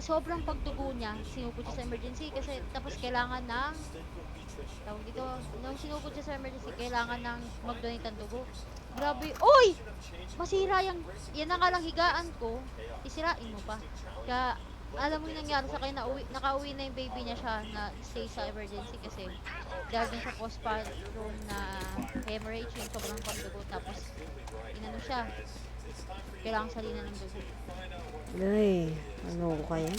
sobrang pagdugo niya, sinugod siya sa emergency kasi tapos kailangan ng tawag dito, nung sinugod siya sa emergency, kailangan ng mag-donate ng dugo. Grabe, oy! Masira yan na nga lang higaan ko, isirain mo pa. Kaya, alam mo yung nangyari sa kanya, nakauwi na yung baby niya siya na stay sa emergency kasi dahil dun sa postpartum na hemorrhage, yung sobrang pagdugo, tapos inano siya, kailangan salina ng dugo. Ay, ano ko kaya?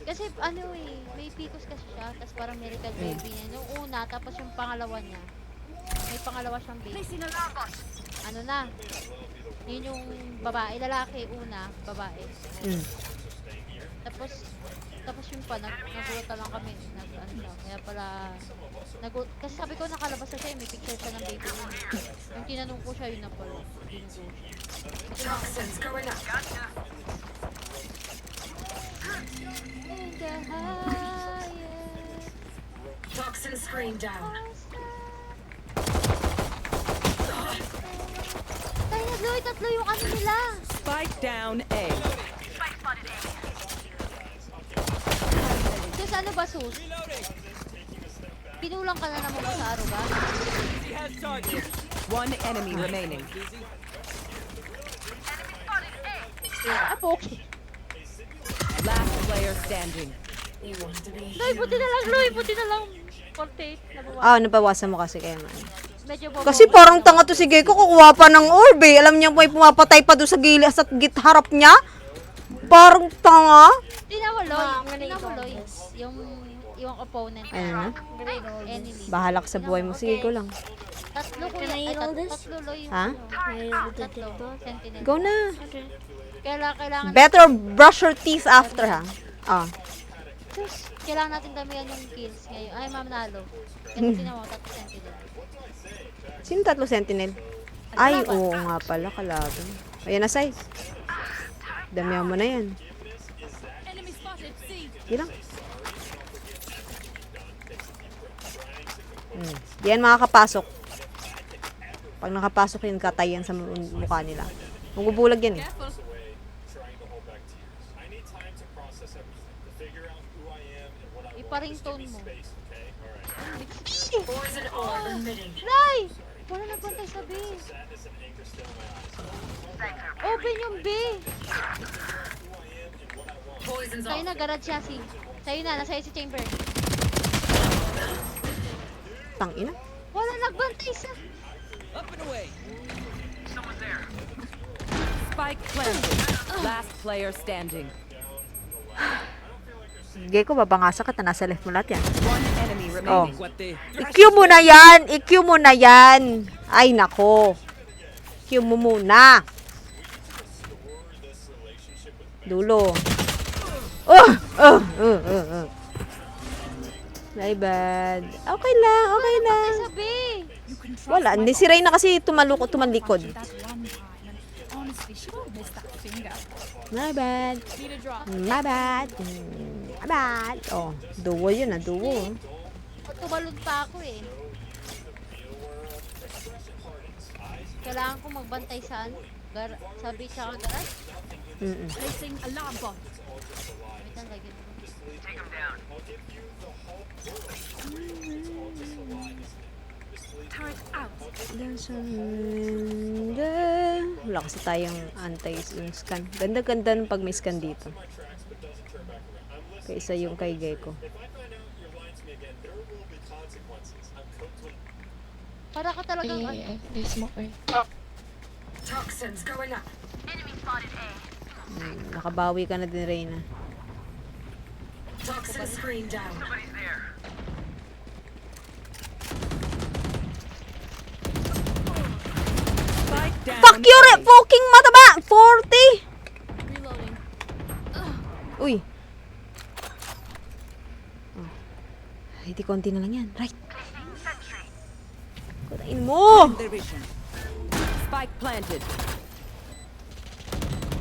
Kasi ano eh, may PCOS kasi siya, tapos parang miracle baby niya. Nung una, tapos yung pangalawa niya, may pangalawa siyang baby. Ano na, yun yung babae, lalaki una, babae. Mm. Tapos yung pa, nagulat lang kami, ano siya, kaya pala, kasi sabi ko nakalabas na siya, may picture siya ng baby niya. Yung tinanong ko siya, yun na pala, binugo siya. Toxins going up. In the highest Toxin screen down. tayo, tatlo yung ano nila. Spike down A. Sus, ano ba, Sus? Pinulang ka na naman ba sa Aruga? One enemy remaining. Ah, poki. Last player standing. You want to be Loy, buti na lang, Loy, buti na lang. 48, nabawa. Ah, nabawasan mo kasi kaya man. Medyo babaw. Kasi parang tanga to si Gecko, kukuha pa ng orb eh. Alam niya may pumapatay pa doon sa gilid sa harap niya. Parang tanga. Tinawaloy. Yung opponent. Ayun na. Enemy. Bahala ka sa buhay mo. Sige, go lang. Tatlo ko Can I eat all this? Tatlo, Loy, yung Ha? ano. Tatlo. Sentinel. Go na. Okay. Kailangan Better brush your teeth after ha. Ah. Sus, kailangan natin damihan yung kills ngayon. Ay, ma'am, nalo. Kasi tinawa, tatlo sentinel. Sino tatlo sentinel? Ay, oo nga pala, kalaban. Ayan na, Sai. Damihan mo na yan. Sige lang. Yan makakapasok. Pag nakapasok yun, katayan sa mukha nila. Magubulag yan eh. Ipa-ringtone mo. poison orb emitting? Nay! Wala nagbantay sa B. Open yung B. Poison's Sa'yo off. na, garage siya si. Sa'yo na, nasa'yo si Chamber. Tangina. Wala nagbantay sa... Spike planted. Last player standing. Gecko, babangasa ka. Nasa left mo lahat yan. One enemy Oh. remaining. I-Q mo na yan! I-Q mo na yan! Ay, nako. Q mo muna. Dulo. My bad. Okay lang, okay lang. Sa B. Wala, hindi si Reyna kasi tumalikod. My bad. My bad. My bad. Oh, duo yun ah, duo. Tumalon pa ako eh. Kailangan ko magbantay sa ano? Sa B tsaka garage. Placing alarm bot. Wait lang, lagyan ko. Turret out. Wala kasi tayong anti-scan. Ganda-ganda ng pag may scan dito. Kaysa yung kay Gecko. Para ka talagang ano. They smoke right. Toxins going up. Nakabawi ka na din, Reyna. Toxin screen down. Spike down. Fuck you, fucking mataba! 40! Uy. Oh. Ay, di konti na lang yan. Right. Kutain mo! Division. Spike planted.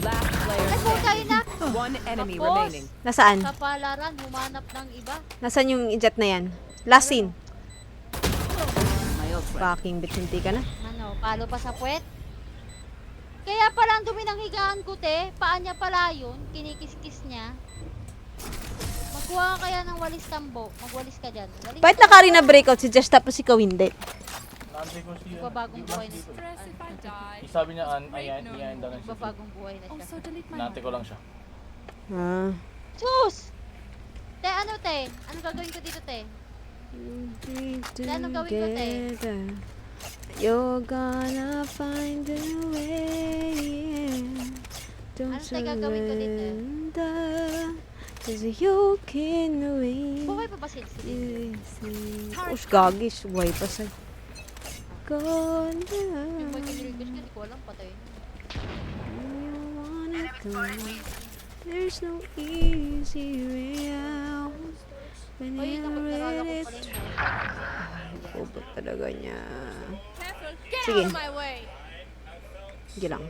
Last player Ay, po tayo na. standing. One enemy Tapos, remaining. Nasaan? Sa palaran, humanap ng iba. Nasaan yung jet na yan? Last scene. My ult. Fucking bitsinti ka na. Ano, palo pa sa puwet. Kaya pala ang dumi ng higaan ko, te. Paan niya pala yun. Kinikis-kis niya. Magkuha ka kaya ng walis tambo. Magwalis ka dyan. Walis Bakit ka. nakari na breakout si Josh tapos ikaw hindi? Nantay ko siya. Babagong buhay na siya. Stress if I die. Sabi niya, ayan daw na siya. Babagong buhay na siya. Also delete my Nantay ko lang siya. Ah. Sus! Te, ano te? Ano gagawin ko dito, te? Anong gawin ko, te? Together, you're gonna find a way. Don't Ano tayo gagawin ko dito? surrender, 'cause you can win. Buhay pa ba sila? Ush, gagis. Buhay pa sa'yo. Yung Gonna, boy kiniligus ko, di ko alam, patay. you wanna go. There's no easy way out. When O yun, you're nalala ko ready pala to... yun. Ubot talaga niya. Get Sige. out of my way. Sige lang.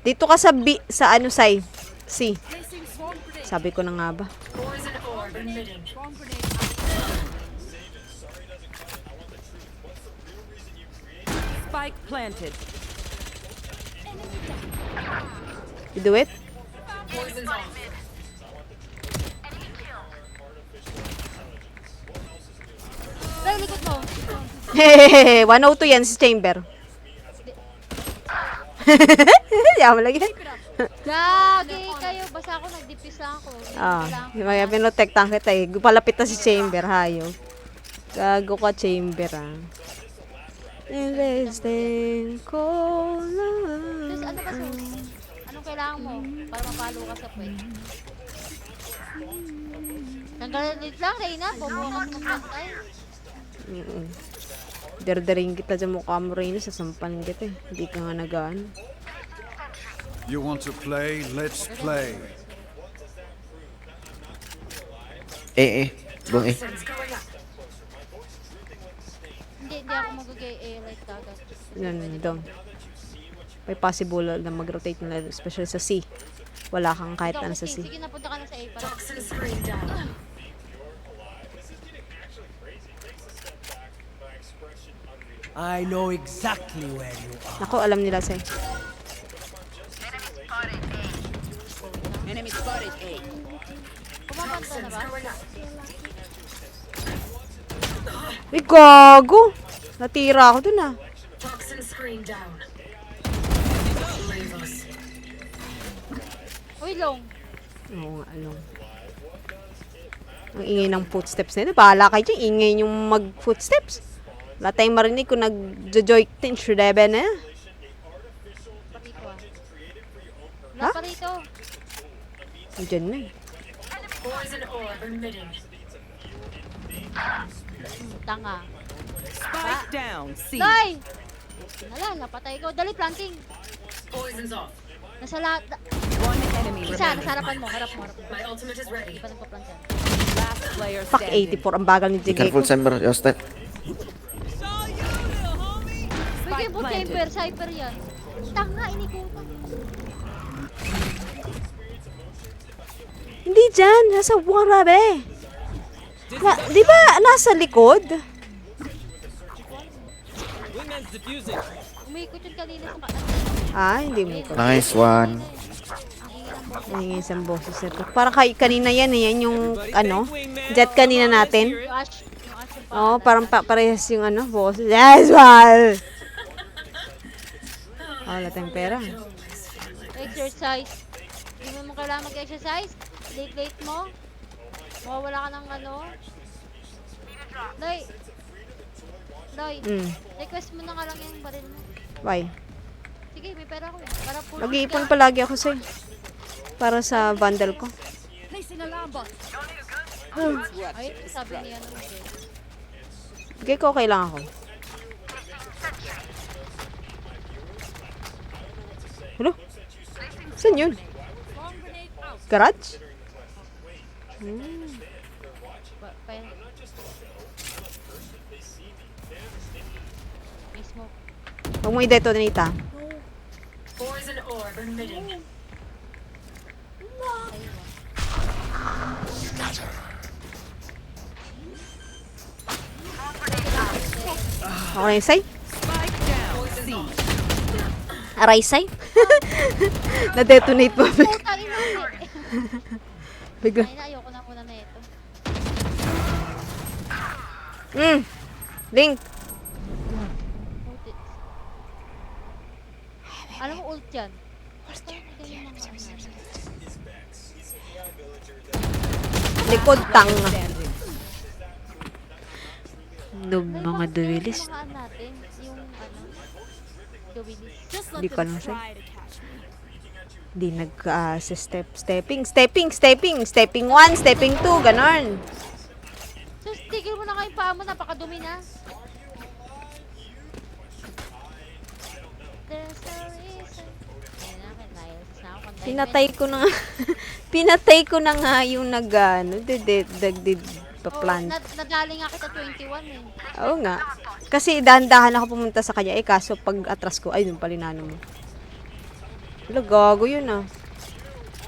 Dito ka sa B, sa ano, Sai? C. Placing swarm grenade. Sabi ko na nga ba? Poison orb emitting. Swarm grenade. Spike planted. You do it? Poison's off. Pero likod mo. Hehehe, 102 yan si Chamber. Yaman lagi. Gagi kayo. Basta ako nag-defuse lang ako. May pinotektahan kita eh. Palapit na si Chamber, hayo. Gago ka, Chamber, ah. Investing ko Sus, ano ba sus? Anong kailangan mo? Para mapalo ka sa puwet. Nanggalit lang, Reyna. Bobo ka magpantay. Derderin kita dyan mukha mo rin, sasampalan kita eh. Hindi ka nga nagaan. You want to play? Let's play. Bong Toxins going up. Hindi ako mag-gay like dagat. Doon. May possible na mag-rotate nila, especially sa C. Wala kang kahit Ikaw, ano sa C. sige, napunta ka na sa A para. Toxin screen down. I know exactly where you are. Nako, alam nila sa'yo. Enemy spotted A. Pumapanta na Toxins ba? going up. Uy, gago! Natira ako dun ah. Toxin screen down. Leave us. Uy, long. Oo nga, along. Ang ingay ng footsteps nila. Bahala kayo dyan, ingay yung mag-footsteps. Wala tayong marinig kung nag-joy-tin, shrebe na. Parito ah. Ha? Wala pa rito. Diyan na eh. Poison orb emitting. Tanga. Spike down. C. Day! Nala, napatay ko. Dali, planting. Poison's off. Nasa lahat. One enemy Isa, remaining. nasa harapan mo. Harap mo, harap mo. My ultimate is ready. Hindi pa nagpa-plantan. Last player Fuck, standing. 84. Ang bagal ni Be Jigay careful, ko. Simber. Your step. Uy, kayo po, planted. chamber. Cypher yan. Tanga, inikutan. Hindi dyan. Nasa warabe. Di ba nasa likod? Umikot yun kanina sa Ah, hindi mo ko. Nice one. Ay, isang boses nito. Parang kanina yan eh. Yan yung ano, jet kanina natin. Yung Ash yung Oo, parang parehas yung ano, boses. Yes, well! Wala tayong pera. exercise. Hindi mo kailangan mag-exercise. Late mo. Mawawala ka ng ano. Loy. Loy. Request mo na nga lang yung baril mo. Why? Sige, may pera ko. Para pull Nag-iipon palagi ako sa'yo. Para sa bundle ko. Placing alarm bot. Ay, sabi niya naman. Bigay ko, okay lang ako. Hello? Saan yun? Garage? May smoke. Huwag mo i-detonate ah. Poison orb emitting. Okay, say? Spike down. C. Aray, say? Na-detonate mo. Putang ina eh. Bigla. Ay na, ayoko na muna na ito. Link. Putit. Alam mo, ult yan. Likod tanga. Standing. Noob mga duelist. Mga natin, yung ano, duelist. Hindi ko alam siya. Di stepping 1, stepping 2, ganon. So, tigil mo na kayo paa mo, napakadumi na. There's a reason. Ayun na, Niles na ako. Pinatay ko na nga. Pinatay ko na nga yung pa-plant. Nadali nga kita 21 eh. Oo nga. Kasi dahan-dahan ako pumunta sa kanya. Kaso pag atras ko, ay, yung palinano mo. Wala, gago yun ah.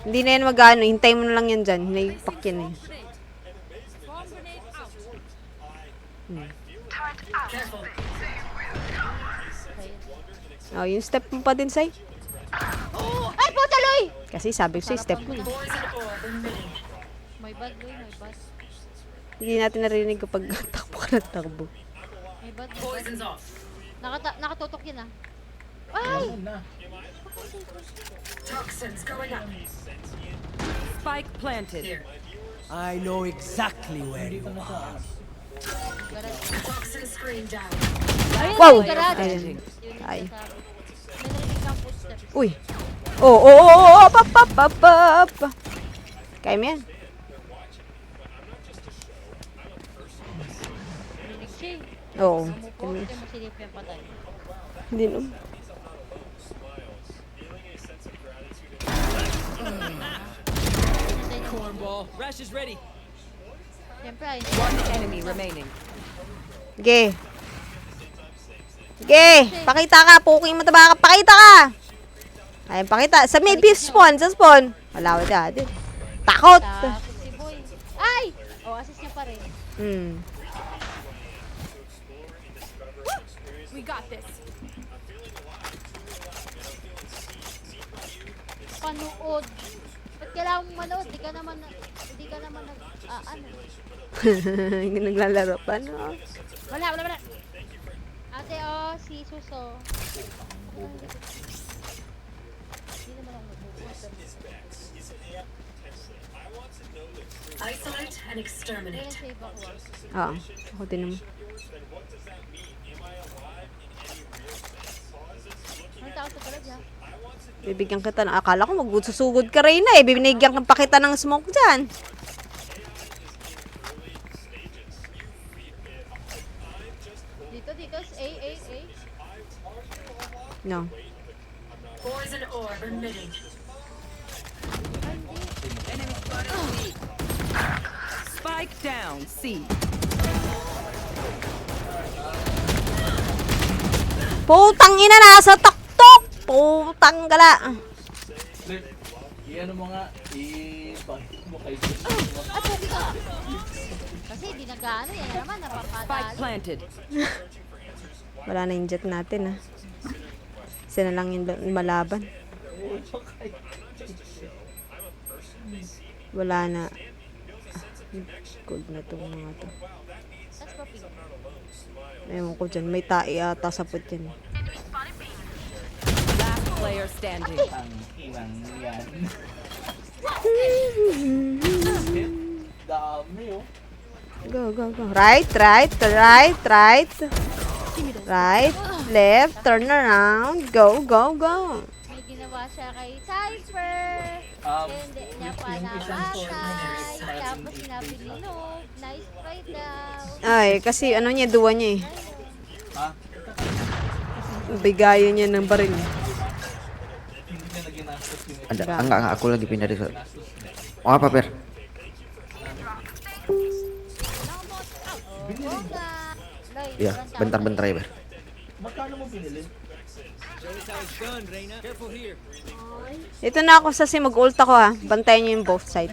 Hindi na yan mag-ano. Hintay mo na lang yan dyan. Hinaipak yan eh. Careful. Oh, yung step mo pa din, Sai. Ay, putaloy! Kasi sabi ko sa'yo, step mo. Poison orb emitting. May bad, Loy, may bad. Hindi natin narinig kapag takbo ka ng takbo. May bad, may bad. Poison's off. Nakatutok yun ah. Ay! Ayun na. Toxins going up. Spike planted. Here. I know exactly where you Dito na are. Garad. Toxin screen down. Ayun, Wow! garad. Ayun. Yun yung Ay. sinasabi. May narinig kang footsteps. Uy! Oo! Pap! Kaya mo yan. Narinig siya eh. Oo. Umupo, hindi mo silip yung patay. Hindi no. Cornball. Rash is ready. Siyempre, ay, One enemy remaining. Ge. Pakita ka. Puking mataba ka. Pakita ka. Ayun, pakita. Sa may spawn. Sa spawn. Wala ko dyan. Takot. takot si boy. Ay! Oh, assist niya pa rin. We got this. Panood. Ba't kailangan mong manood? Hindi ka naman nag, ano. Hindi naglalaro pa, no? Wala. Ate, oh, si Suso. Hindi naman ako magbubuhat. Isolate and Kaya exterminate. save ako ah. Oo. Ako din naman. Anong tao sa pala dyan? Bibigyan kita ng... Akala ko magsusugod ka rin na eh. Bibinigyan ka pa kita ng smoke dyan. Dito, A. No. Poison orb emitting. Spike down. C. Putang ina, nasa taktok! Putang gala. Lip, i-ano mo nga, i-bakit mo kay Ay, pogi ka! Kasi di nag-ano yan naman, Spike napapatalo. planted. Wala na yung jet natin, ah. Isa na lang yung malaban. Wala na. Good na itong mga to. Tapos pa ping. Ewan ko dyan. May tae ata sa put yan. Last player standing. ang inang yan. Dami oh. Go. Right. Right. Left. Turn around. Go. May ginawa siya kay Cypher. Hindi niya pa namatay. Tapos sinabi ni Noob, nice try daw. Ay, kasi ano niya, duwa niya eh. Ha? Bigayan niya ng baril. Hindi niya na ginastos yun. Enggak, aku lagi pindah di sana. Oh apa, Per? Oo nga. Loy, Iya, ibang tao bentar-bentar ya, Per. Magkano mo binili? Ito na ako sasi, mag-ult ako ha. Bantayan niyo yung both side.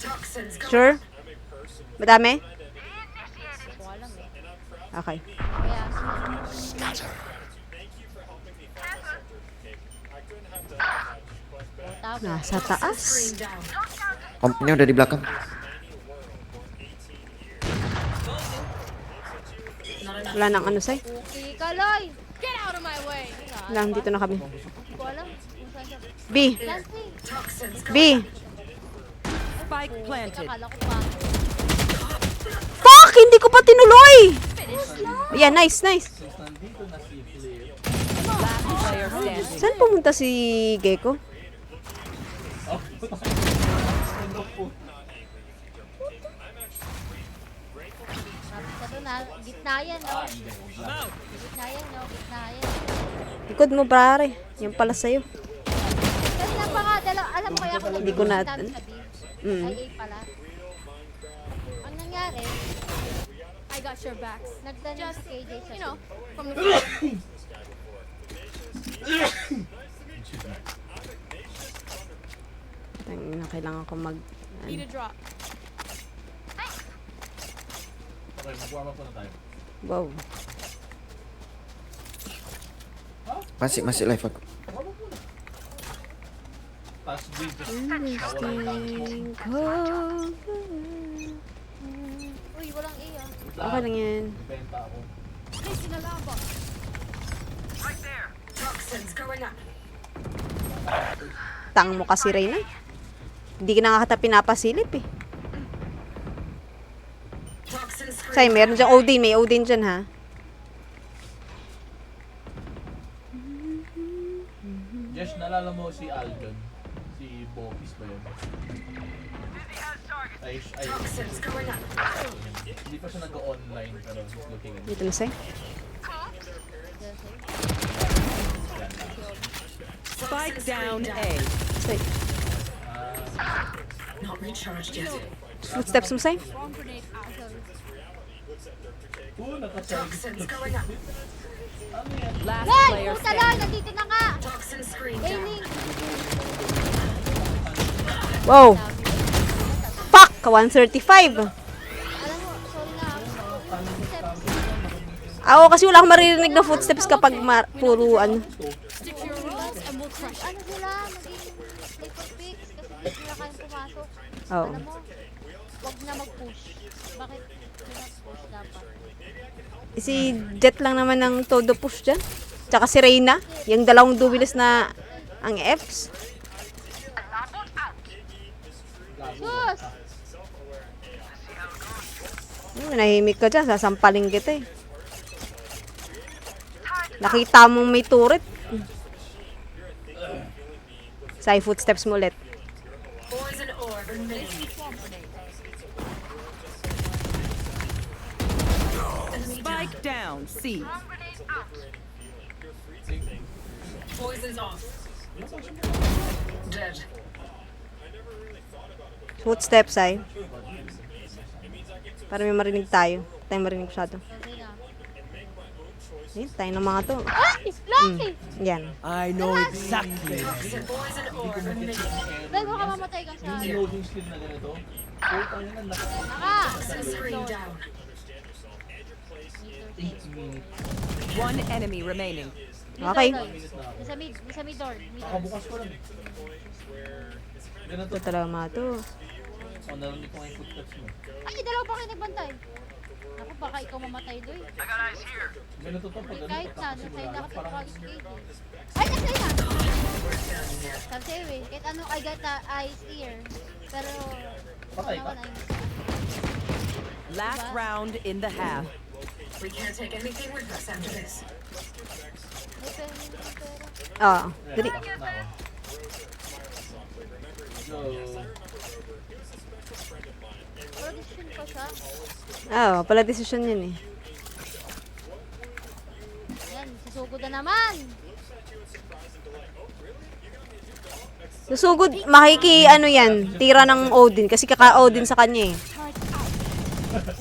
Toxins going Sure? Madami? Wala Okay. Kaya, tapos, Nasa taas. Screen down. Kompnya udah di belakang. Wala nang ano say. okay ka, Loy! Get out of my way! Wala, dito na kami. Hindi ko alam kung saan siya. B. Lastly, Toxins B. Spike planted. akala ko pa. Fuck! Hindi ko pa tinuloy! Yeah, nice, nice. Since nandito na si Flip, Last player standing. Saan pumunta si Gecko? Tapos sa doon, gitna yan, no? Gitna yan, no? Gitna yan. Likod mo, pare. Yan pala sa'yo. Kasi lang pa nga, alam mo kaya ako Hindi ko na- sabi sa B. Mm. Ay, A pala. Ang nangyari, I got your backs. Nagtanong si KJ sa you know, from the Tangina, kailangan ko mag... need a drop. okay, mag-warm up na tayo. Wow. Masih live aku. Tapos green just Understand ko. Uy, walang A ah. Okay lang yan. benta ako. Toxins going up. Tang mo kasi, Reyna. Hindi ka na nga kita pinapasilip eh. Toxin screen. Say, meron dyan Odin. May Odin dyan, ha? Josh, nalala mo si Aljon? Si Bopis ba yun? Ay, Toxins going up. hindi pa siya nag-online pero he's looking at Dito na, Say. Spike down A. Say. Not recharged yet. Footsteps mo, Say. naka-charge. Toxins going up. Last Hey! player Puta lang! standing. Nandito na nga! Toxin screen down. Gaining! Wow. Fuck! 135. Alam mo, sorry na. Steps. Ako kasi wala akong maririnig na footsteps kapag puro ano. Ano sila? Maging paper fix kasi hindi sila kayang pumasok. Oo. Alam mo, wag na mag-push. Bakit pinag-push dapat? Si Jet lang naman ang todo push dyan. Tsaka si Reyna. Yung dalawang duelist na ang Fs. Sus! Nahimik ka dyan. Sasampaling kita eh. Nakita mong may turret. Say, footsteps mo ulit. Poison orb emitting. Spike down C. Poison's off. Dead. Footsteps ay. Para may marinig tayo. Tayo marinig masyado. Sorry na. Ayun, tayo ng mga to. Ay! Lucky! Yan. I know exactly. Poison orb emitting. Dahil baka mamatay ka sa... Yung loading screen na ganito, puta yun ang naka Naka! Toxin screen down. 8 minutes. One enemy remaining. Okay. Nasa mid door. Mid door. Nakabukas ko lang. Ganito. Ito talaga mga to. Oh, narinig ko nga yung footsteps mo. Ay, dalawa pa kayo nagbantay. Ako, baka ikaw mamatay doy. Ganito to pag Kahit na, kasi nasa'yo wala na ka, kasi parang college grade eh. Ay, nasa'yo na! Sabi sa'yo eh, kahit anong I got the eyes ear. Pero, Patay ka. wala yun. Last round in the half. We can't take anything with us after this. May pera, may pera. Oo. Dali. Tapos na ako. So, Pero decision pa siya. Oo, pala desisyon yun eh. Ayan, susugod na naman. Susugod, makiki ano yan, tira ng Odin. Kasi kaka-Odin sa kanya eh.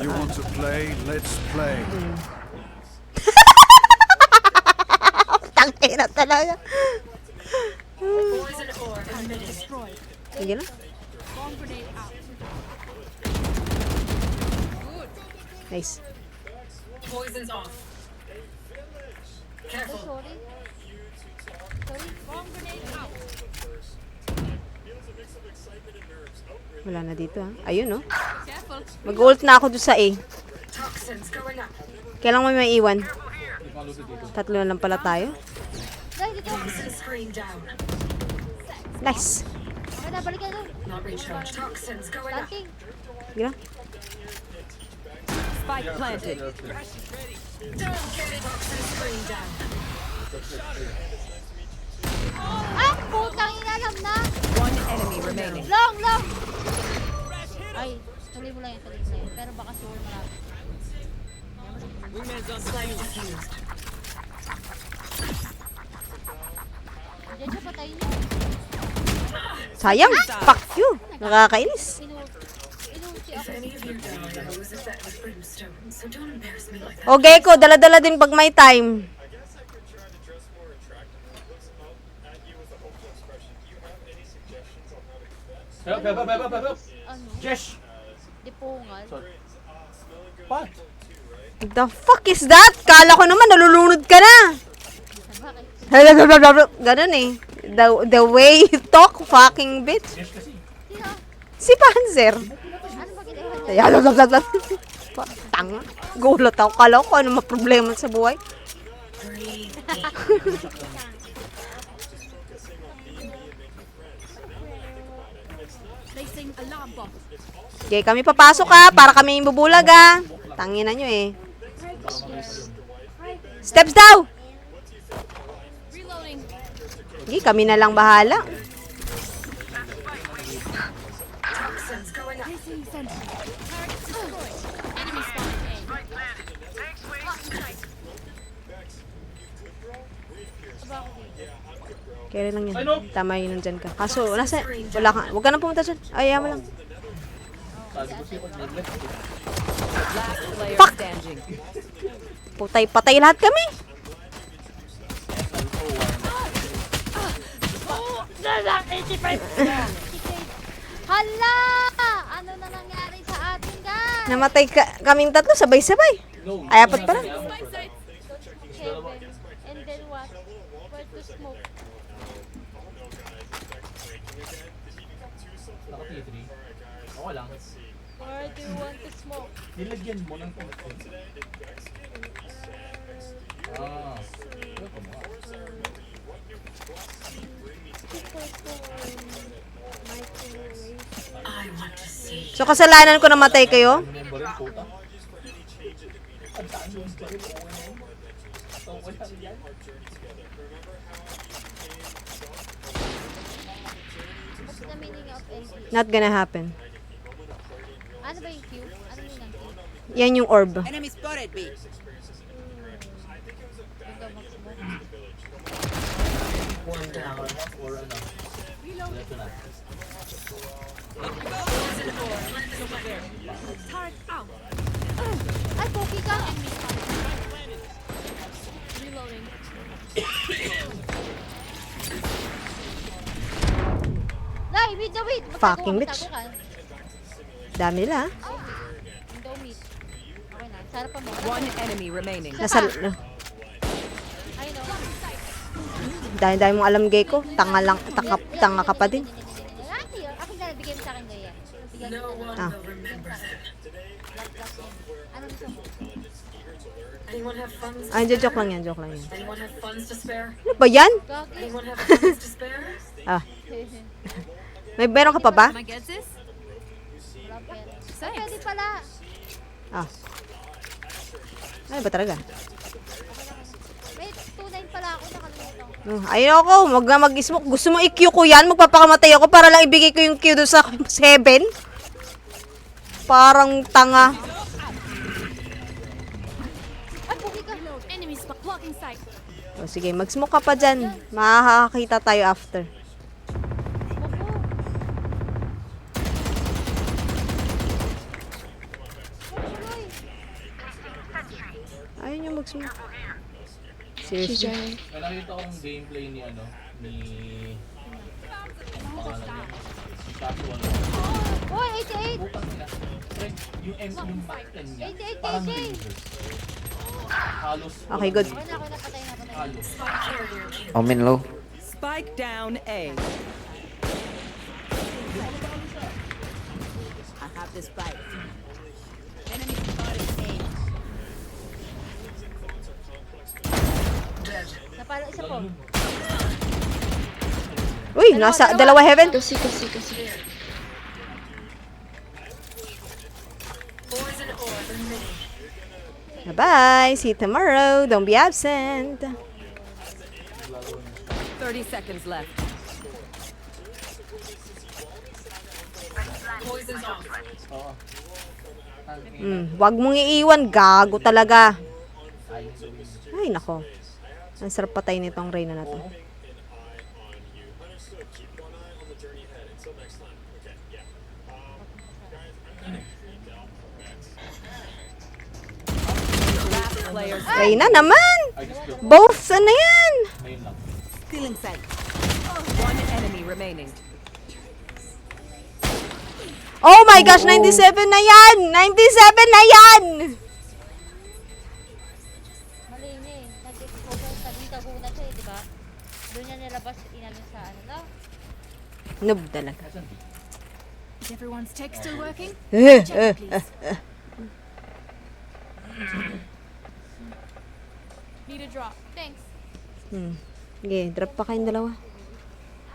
You want to play? Let's play. Tangina talaga. Poison orb emitting. Sige na. Nice. Poison's off. Oh, Careful. sorry. Sorry. Bomb grenade out. Wala na dito ha. Ayun no. Mag-ult na ako doon sa A. Toxins going up. Kailangan mo may iwan. Hindi pa luto dito. 3 na lang pala tayo. Dahil dito. Toxin screen down. Nice. Okay na, balikan doon. Not recharged. Toxins going up. Tanking. Sige lang. Spike planted. Toxin screen down. Ah! Putang ina, alam na! One enemy remaining. Long, long! Ay, tuloy mo lang yan, tuloy mo lang yan. Pero baka sure marami. Slide diffused. Diyan siya patayin niya. Sayang. Fuck you. Nakakainis. Inuuchi If ako. any of you die, I lose effect with brimstone, so don't embarrass me like that. O Gecko, dala-dala din pag may time. Help, help, help, help, help, help. Ano? Jesh! Dipungal. Sorry. What? The fuck is that? Kala ko naman nalulunod ka na. Bakit? Ganun eh. The way you talk, fucking bitch. Jesh kasi. Sino? Si Panzer. Ano ba ginawa niya? Tanga. Gulat ako. Kala ko ano problema sa buhay. Breathe. Okay, kami papasok ha. Para kami yung bubulag ha. Tangina nyo eh. Steps daw! Okay, kami na lang bahala. Toxins going up. Kaya lang yan. Tama yun nandyan ka. Kaso, nasa, wala ka. Huwag ka nang pumunta dyan. Ayaw mo lang. Sabi ko siya pag nag-left. Last player Fuck! standing. Putay-patay lahat kami. Hala! Ano na nangyari sa atin, guys? Namatay kaming tatlo, sabay-sabay. No. Ay, apat pala. Heaven. And then what? Where to smoke? Naka-T3. Okay lang. Where do you want to smoke? Nilagyan mo ng konti. Ah. Welcome mo. I want to see. So, kasalanan ko namatay kayo? Ano yung baril, puta? Ang daan yung baril, okay na yun. Okay lang yan. What's the meaning of NP? Not gonna happen. Ano ba yung Q? Ano meaning ng Q? Yan yung orb. Enemy spotted, B. Ganda mag-smoke. One down. Or ano. Ito na. Ay, pogi ka! Nay, wait na wait! Fucking bitch. Dami nila ha. Window meet. Okay na, sarap pa mo. One enemy remaining. Nasa, Ayun o. dahil mong alam Gecko. Tanga lang, tanga ka pa din. Akin na, bigyan mo sa akin gaya. Bigyan No mo. one Ah. will remember them. Ano gusto mo? Anyone have funds? Ay, joke lang yan, joke lang yan. Anyone have funds to spare? Ano ba yan? Gagi. Anyone have funds to spare? Ah, may meron ka pa ba? Wala pera. Ay, pwede pala. Ah. Ay, ba talaga? Wait, 2-9 pala ako. Nakalimutan ko. Ayun ako, wag na mag-smoke. Gusto mo i-Q ko yan? Magpapakamatay ako para lang ibigay ko yung Q doon sa 7? Parang tanga. Ay, pogi ka. Enemies blocking sight. O, sige, mag-smoke ka pa dyan. Makakakita tayo after. Smoke mo. Tuloy. Ayun yung mag-smoke. Seriously. May nakita akong gameplay ni ano, ni... Pangalan niya. Si Casual. Oy, 88! Putang ina. Friend, yung M, yung back 10 niya, 88, parang KJ. lasers. Halos. Okay, good. Okay na, patay na, patay na. Spike carrier killed. Omen low. Spike down A. I have this spike. Enemy spotted A. Dead. Napala, isa po. Uy, nasa dalawa heaven. Poison orb emitting. Bye-bye. See you tomorrow. Don't be absent. 30 seconds left. Poison's off. Wag mong iiwan. Gago talaga. Ay, nako. Ang sarap patay nitong Reyna na to. Last player Reyna naman! Both, ano yan? still in sight. One enemy remaining. Oh my gosh, 97 na yan! 97 na yan! Mali niya eh. Nag-exposure sa tagunan siya eh, di ba? Doon niya nilabas inano sa ano na. Noob talaga. Is everyone's tech still working? Need a drop. Thanks. Okay, drop pa kayong dalawa.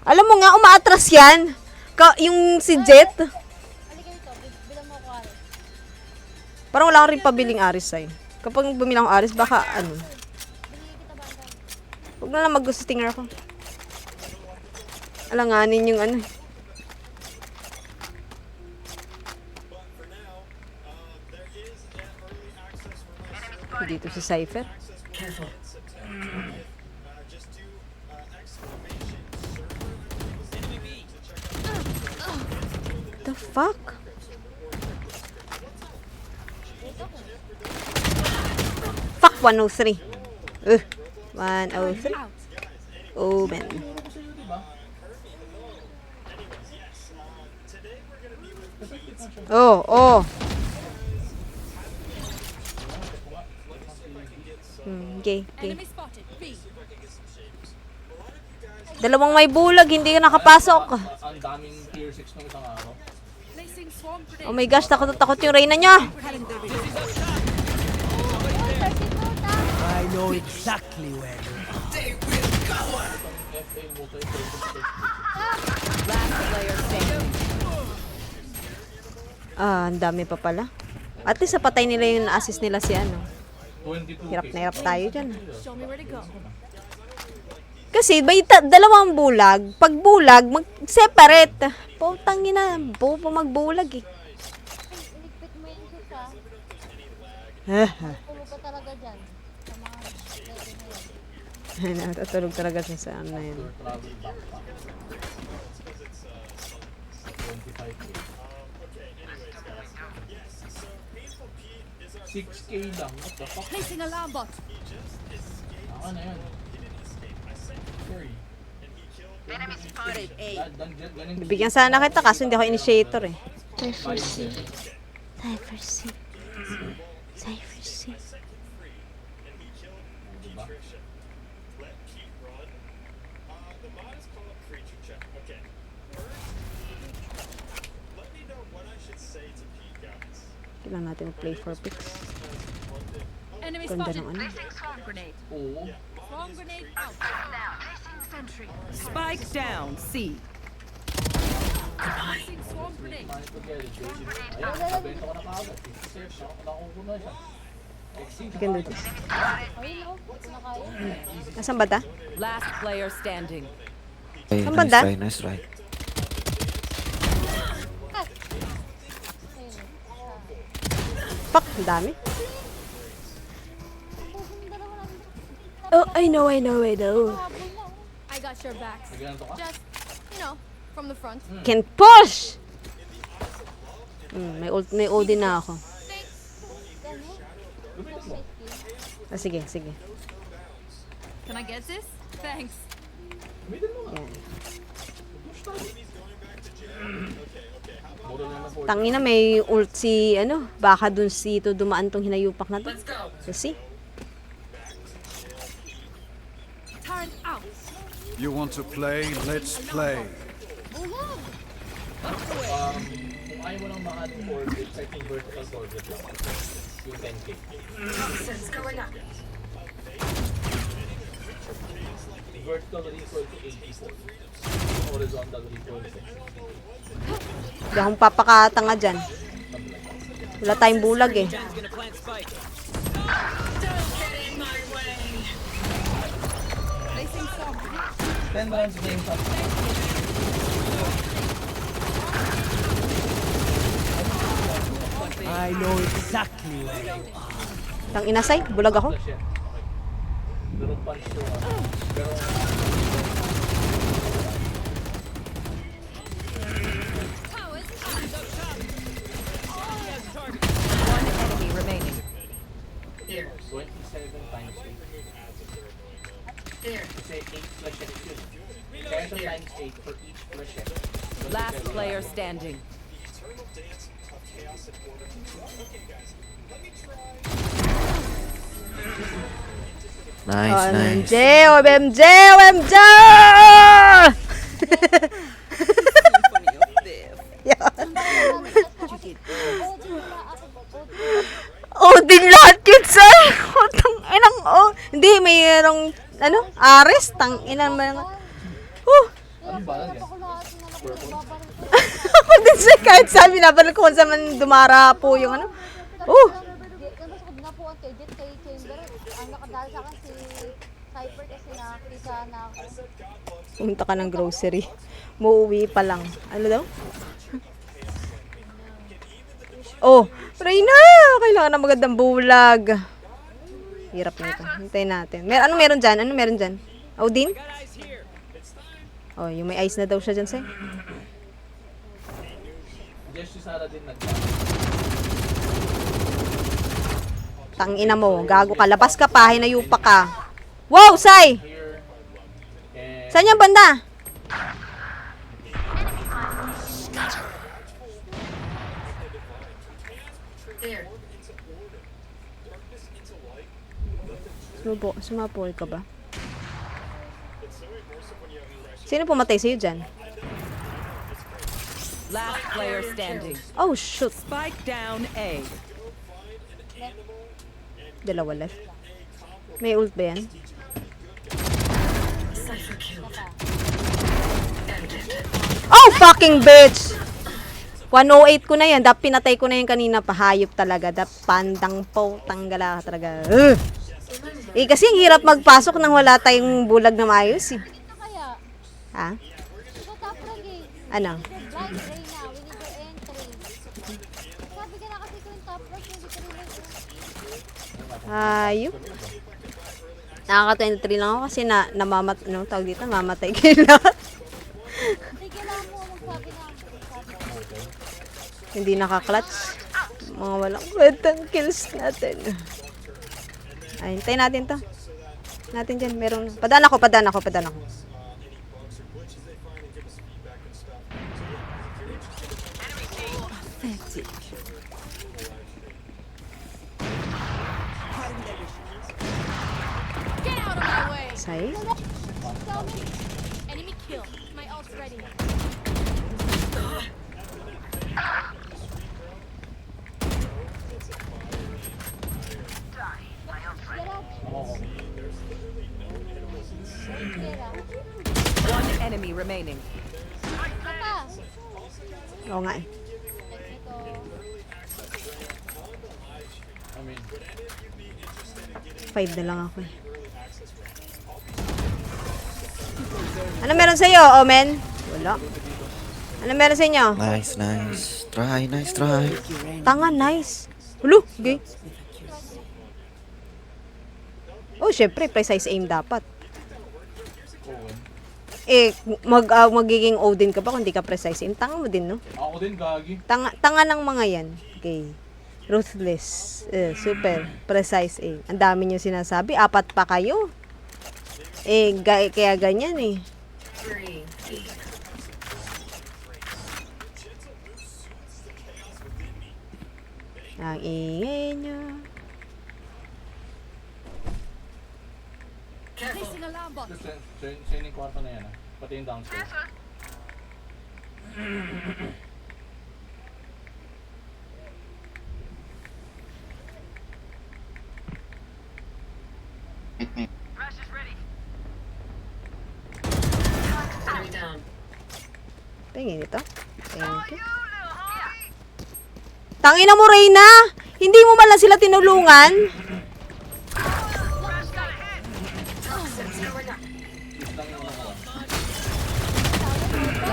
Alam mo nga, umaatras yan. Yung si Jet. Halika ito, bilang mo ako Aris. Parang wala ko rin pabiling Aris ay. Kapag bumilang ako Aris, baka ano. Binigyan kita ba ang Huwag na lang mag-gusto stinger ako. Alanganin yung ano. Dito si Cypher. Careful. The fuck? Fuck 103. 103. Oh, man. Oh, oh. Okay, okay. spotted. B. Dalawang may bulag, hindi ka nakapasok. Ang daming tier 6 nung isang araw. Placing swarm grenade. Oh my gosh, takot na takot yung Reyna niya. I know exactly where. Last player standing. Ah, ang dami pa pala. At least napatay nila yung assist nila si ano. 22 Hirap na hirap tayo dyan. Show me where to go. Kasi may dalawang bulag. Pag bulag, mag-separate. Putang ina, buo pa magbulag eh. Iligpit mo yung sus ha. Tulog ka talaga dyan. Sa mga level na yan. Natutulog talaga siya sa ano na yun. travel backpack. 25k. 6k lang. What the fuck? Placing alarm bot. Ako na yun. Sorry. Enemy spotted A. Ganun Bibigyan sana kita kaso hindi ako initiator eh. Cypher C. Cypher C. Cypher C. Diba? Kailangan natin mag-play for picks. Enemy Ganda spotted. ng ano. Swarm grenade. Oo. Swarm grenade out. Sentry. Spike down C. Placing swarm grenade. Manito together. Ayan, nabenta ko na kaagad. 56. Ako nakuha na siya. You can do this. Ayun oh, hindi ko na kaya. Nasaan ba ta? Last player standing. Hey, Saan nice banda? try, nice try. Fuck, ang dami. Oh, I know. I got your backs. Ganito ka? Just, from the front. Can push! May OD na ako. Ah, sige, sige. Can I get this? Thanks. Yan. Mura lang na 40. Tangina, may ult si, baka dun si ito dumaan tong hinayupak na to. So, see? You want to play? Let's play. Bulag! Kung ayaw mo lang mga anong orbit, I think vertical orbit lang. Yung 10k. Sense going up. Vertical recoil to 84. Horizontal recoil to 6. Hindi akong papakatanga dyan. Wala tayong bulag eh. Don't get in my way. 10 rounds game shot. I know exactly where you are. Tang inasay, bulag ako. Flash yan. Pero punch yung pero One enemy remaining. Here. 27 times 8. Here. Kasi 8 flash hits yun. Kaya sa times 8 for each flash hit. Last player standing. Nice, OMG, nice. OMG, OMG! Oh, din lahat yun, sir. Oh, tang inang, oh. Hindi, mayroong, ano, Ares, tang inang, Ano ba yan? Ako din siya, kahit sabi na, balik ko kung saan man dumara po yung ano. Oh, Napuan kay Jet, kay Chamber. Ang nakadala sa akin si Cypher kasi nakita na ako. punta ka ng grocery. Muuwi pa lang. Ano daw? Oh, Reyna! Kailangan ng magandang bulag. Hirap nito. Hintayin natin. Ano meron dyan? Ano meron dyan? Odin? Oh, yung may ice na daw siya dyan, sir. Just si Sarah din nag Tang ina mo. Gago ka. Labas ka pa. Hinayupa ka. Wow, Sai! here. And Saan yung banda? There. Sumapoy ka ba? Sino pumatay sa'yo dyan? Last player standing. Oh, shoot. Spike down A. Dalawa left. May ult ba yan? Cypher killed. Ended. Oh, fucking bitch! 108 ko na yan. Pinatay ko na yan kanina. Pahayop talaga. Pandang po. Tanggala ka talaga. Ugh! Eh, kasi ang hirap magpasok nang wala tayong bulag na maayos eh. Ito kaya, Ha? ito top frag eh. Ano? Blind Reyna, we need your entry. Sabi ka na kasi ko yung top frag, hindi ka rin Hayop. Nakaka-23 lang ako kasi tawag dito, mamatay kayo lahat. Hindi kailangan mo magsabi na. Hindi naka-clutch. Mga walang kwentang kills natin. Ay, hintayin natin to. Natin dyan, meron. Padaan ako. Get out of my way! Say. Enemy kill. My ult's ready. One enemy remaining. Papa! Oo nga eh. Ito. I mean, 5 na lang ako eh. Ano meron sa'yo, Omen? Wala. Ano meron sa inyo? Nice, nice. Try, nice try. Tanga, nice. Hulo, okay. Oh, syempre, precise aim dapat. Eh, magiging Odin ka ba kung hindi ka precise aim? Tanga mo din, no? ako din gagi. Tanga ng mga yan. Okay. Ruthless. Super. Precise aim. Ang dami nyo sinasabi. 4 pa kayo. Eh, kaya ganyan eh. 3. Ang ingay nyo. Placing alarm bot. Siya yung kwarto na yan, ah. Pati yung downstairs. Enemy down. Tingin ito. Thank you. Tangina mo, Reyna! Hindi mo man lang sila tinulungan?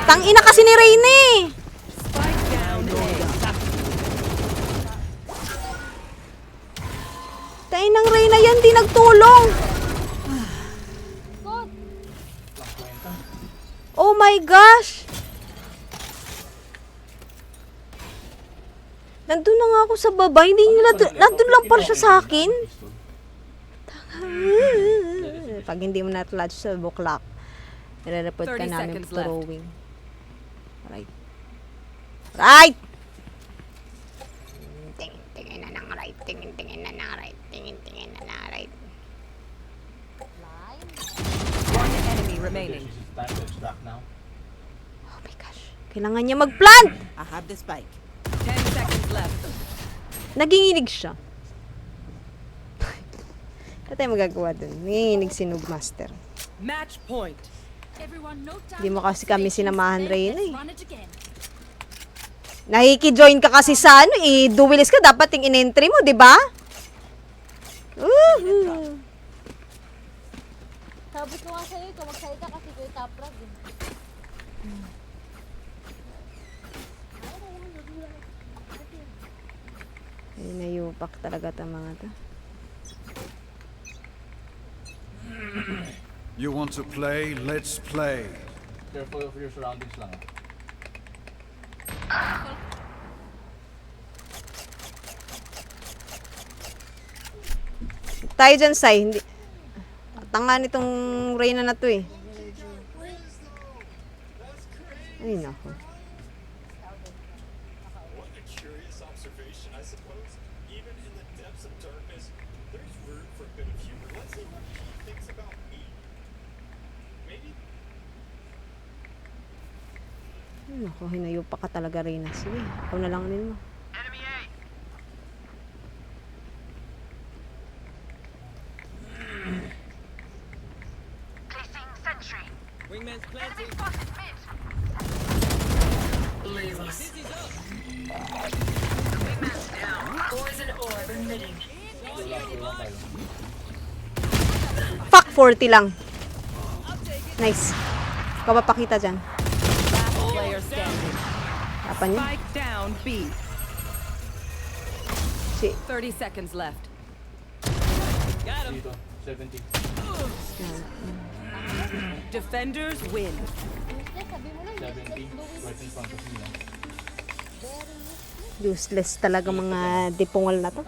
Tangina kasi ni Reyna eh! Spike down A. Tainang Reyna yan, di nagtulong! Oh my gosh! Nandun na nga ako sa baba, hindi nila, nandun lang pala siya sa akin. Pag hindi mo na-clutch sa buklak, nire-report ka 30 namin seconds left. throwing. Right. Right! Tingin na ng right, tingin na ng right, tingin na ng right. One enemy remaining. It's time to extract now. Oh my gosh. Kailangan niya mag-plant! I have the spike. 10 seconds left. Naginginig siya. Ano tayo magagawa dun? Nanginginig si Noob Master. Match point. Hindi mo kasi kami sinamahan, Reyna eh. Nakiki-join ka kasi sa ano eh. Duwilis ka, dapat yung in-entry mo, di ba? Woohoo! Sabi ko nga sa'yo, ikaw magsalita kasi ko yung top frag. Ay, nayupak talaga ta mga to. You want to play? Let's play. Careful of your surroundings lang, ah. Tayo dyan, Sai. Hindi. Tanga nitong Reyna na to eh. Ay, nako. Ay, nako, hinayupa ka talaga, Reyna. Sige, ikaw na lang mo. Wingman's planting. Blaze us. Poison orb emitting. Fuck, 40 lang. Nice. Ikaw ba pakita dyan? Last player standing. Tapan niya. Spike down B. Si, 30 seconds left. Dito, 70. Defenders win. Sabi mo lang, 70. Right in front of me, ah. useless talaga mga dipungal na to.